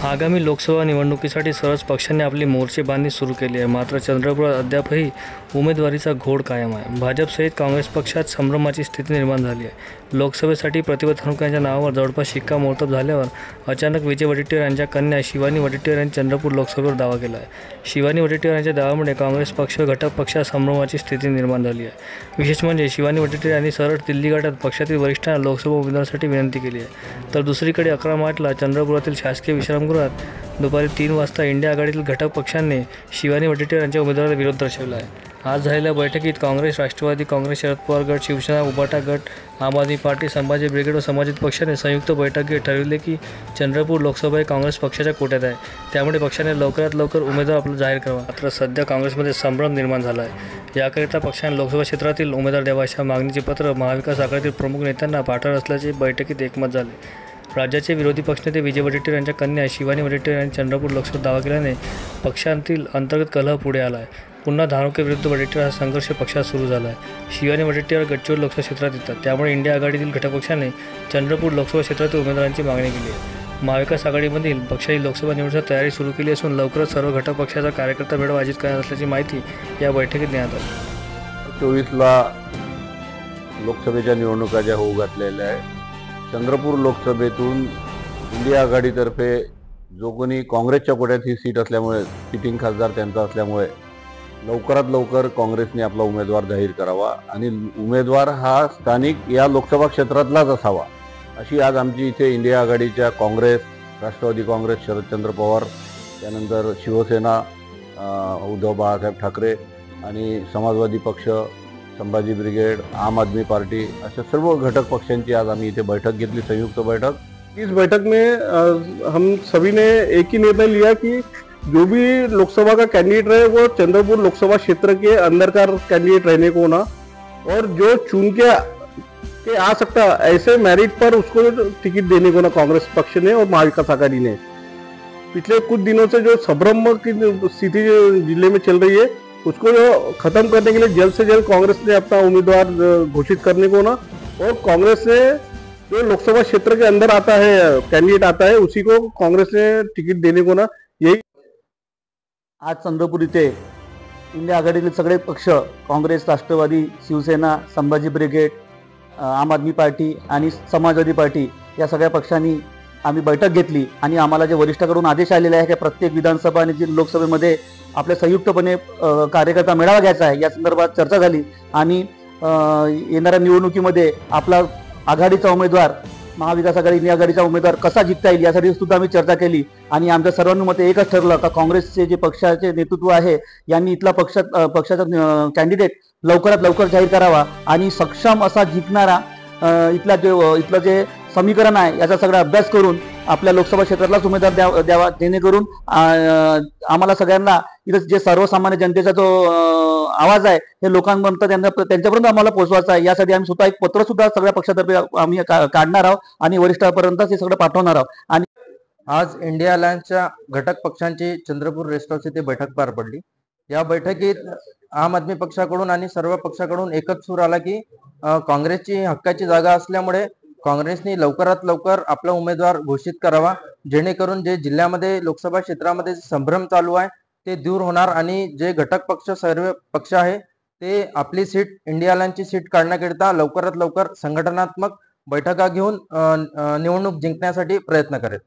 आगामी लोकसभा निवडणुकीसाठी सर्वच पक्षांनी आपली मोर्चेबांधणी सुरू केली आहे. मात्र चंद्रपुरात अद्यापही उमेदवारीचा घोळ कायम आहे. भाजपसहित काँग्रेस पक्षात संभ्रमाची स्थिती निर्माण झाली आहे. लोकसभेसाठी प्रतिभा धानोरकर यांच्या नावावर जवळपास शिक्कामोर्तब झाल्यावर अचानक विजय वडेट्टीवार यांच्या कन्या शिवानी वडेट्टीवार यांनी चंद्रपूर लोकसभेवर दावा केला आहे. शिवानी वडेट्टीवार यांच्या दाव्यामुळे काँग्रेस पक्ष घटक पक्षात संभ्रमाची स्थिती निर्माण झाली आहे. विशेष म्हणजे शिवानी वडेट्टीवार यांनी सरळ दिल्ली गाठत पक्षातील वरिष्ठांना लोकसभा उमेदवारासाठी विनंती केली आहे. तर दुसरीकडे 11 मार्चला चंद्रपुरातील शासकीय विश्रामगृहात दुपारी 3 वाजता इंडिया आघाडीतील घटक पक्षांनी शिवानी वडेट्टीवार यांच्या उमेदवाराला विरोध दर्शवला आहे. आज झालेल्या बैठकीत काँग्रेस, राष्ट्रवादी काँग्रेस, शरद पवार गट, शिवसेना, उभाटा गट, आम आदमी पार्टी, संभाजी ब्रिगेड व समाजित पक्षाने संयुक्त बैठक घेत ठरविले की चंद्रपूर लोकसभा हे काँग्रेस पक्षाच्या कोट्यात आहे. त्यामुळे पक्षाने लवकरात लवकर उमेदवार आपला जाहीर करावा. मात्र सध्या काँग्रेसमध्ये संभ्रम निर्माण झाला आहे. याकरिता पक्षाने लोकसभा क्षेत्रातील उमेदवार द्यावा अशा मागणीचे पत्र महाविकास आघाडीतील प्रमुख नेत्यांना पाठवणार असल्याचे बैठकीत एकमत झाले. राज्याचे विरोधी पक्षनेते विजय वडेट्टीवार यांच्या कन्या शिवानी वडेट्टीवार यांनी चंद्रपूर लोकसभेत दावा केल्याने पक्षांतील अंतर्गत कलह पुढे आला आहे. पुन्हा धानोरकर विरुद्ध वडेट्टीवार हा संघर्ष पक्षात सुरू झाला आहे. शिवानी वडेट्टीवार गडचिरोली लोकसभा क्षेत्रात येतात. त्यामुळे इंडिया आघाडीतील घटक पक्षाने चंद्रपूर लोकसभा क्षेत्रातील उमेदवारांची मागणी केली आहे. महाविकास आघाडीमधील पक्षाची लोकसभा निवडणुकीची तयारी सुरू केली असून लवकरच सर्व घटक पक्षाचा कार्यकर्ता मेळावा आयोजित करणार असल्याची माहिती या बैठकीत देण्यात आली. 24ला लोकसभेच्या निवडणुका ज्या होऊ घातलेल्या आहे, चंद्रपूर लोकसभेतून इंडिया आघाडीतर्फे जो कोणी काँग्रेसच्या कोट्यात ही सीट असल्यामुळे, सिटिंग खासदार त्यांचा असल्यामुळे लवकरात लवकर काँग्रेसने आपला उमेदवार जाहीर करावा आणि उमेदवार हा स्थानिक या लोकसभा क्षेत्रातलाच असावा, अशी आज आमची इथे इंडिया आघाडीच्या काँग्रेस, राष्ट्रवादी काँग्रेस, शरदचंद्र पवार, त्यानंतर शिवसेना, उद्धव बाळासाहेब ठाकरे आणि समाजवादी पक्ष, संभाजी ब्रिगेड, आम आदमी पार्टी अशा सर्व घटक पक्षांची आज आम्ही इथे बैठक घेतली, संयुक्त बैठक. इस बैठक में हम सभी ने एक ही निर्णय लिया कि जो भी लोकसभा का कैंडिडेट रहे वो चंद्रपुर लोकसभा क्षेत्र के अंदर का कैंडिडेट रहने को ना, और जो चुन के आ सकता ऐसे मेरिट पर उसको टिकट देने को ना कांग्रेस पक्ष ने और महाविकास आघाड़ी ने. पिछले कुछ दिनों से जो संभ्रम की स्थिति जिले में चल रही है उसको जो खत्म करने के लिए जल्द से जल्द कांग्रेस ने अपना उम्मीदवार घोषित करने को ना, और कांग्रेस ने जो लोकसभा क्षेत्र के अंदर आता है कैंडिडेट आता है उसी को कांग्रेस ने टिकट देने को ना, यही आज चंद्रपूर इथे इंडिया आघाडीतील सगळे पक्ष काँग्रेस, राष्ट्रवादी, शिवसेना, संभाजी ब्रिगेड, आम आदमी पार्टी आणि समाजवादी पार्टी या सगळ्या पक्षांनी आम्ही बैठक घेतली आणि आम्हाला जे वरिष्ठाकडून आदेश आलेले आहे की प्रत्येक विधानसभा आणि लोकसभेमध्ये आपल्या संयुक्तपणे कार्यकर्ता मेळावा घ्यायचा आहे, या संदर्भात चर्चा झाली आणि येणाऱ्या निवडणुकीमध्ये आपला आघाडीचा उमेदवार, महाविकास आघाडी इंडिया आघाडीचा उमेदवार कसा जिंकता येईल यासाठी सुद्धा आम्ही चर्चा केली. आणि आमच्या सर्वांनुमते एकच ठरलं का काँग्रेसचे जे पक्षाचे नेतृत्व आहे यांनी इथला पक्षाचा कॅन्डिडेट लवकरात लवकर जाहीर करावा आणि सक्षम असा जिंकणारा इथलं जे समीकरण आहे याचा सगळा अभ्यास करून आपल्या लोकसभा क्षेत्रातलाच उमेदवार द्यावा, जेणेकरून आम्हाला सगळ्यांना इथं जे सर्वसामान्य जनतेचा जो आवाज आहे हे लोकांपर्यंत त्यांच्यापर्यंत आम्हाला पोहोचवायचा आहे. यासाठी आम्ही स्वतः एक पत्र सुद्धा सगळ्या पक्षातर्फे आम्ही काढणार आहोत आणि वरिष्ठांपर्यंत हे सगळं पाठवणार आहोत. आणि आज इंडिया अलायन्सच्या घटक पक्षांची चंद्रपूर रेस्ट हाऊस येथे बैठक पार पडली. या बैठकीत आम आदमी पक्षाकडून आणि सर्व पक्षाकडून एकच सूर आला की काँग्रेसची हक्काची जागा असल्यामुळे काँग्रेसने लवकरात लवकर आपला उमेदवार घोषित करावा, जेणेकरून जे जिल्ह्यामध्ये लोकसभा क्षेत्रामध्ये संभ्रम चालू आहे ते दूर होणार आणि जे घटक पक्ष सर्व पक्ष आहे ते आपली सीट, इंडिया अलायन्सची सीट काढण्याकरिता लवकरात लवकर संघटनात्मक बैठका घेऊन निवडणूक जिंकण्यासाठी प्रयत्न करेल.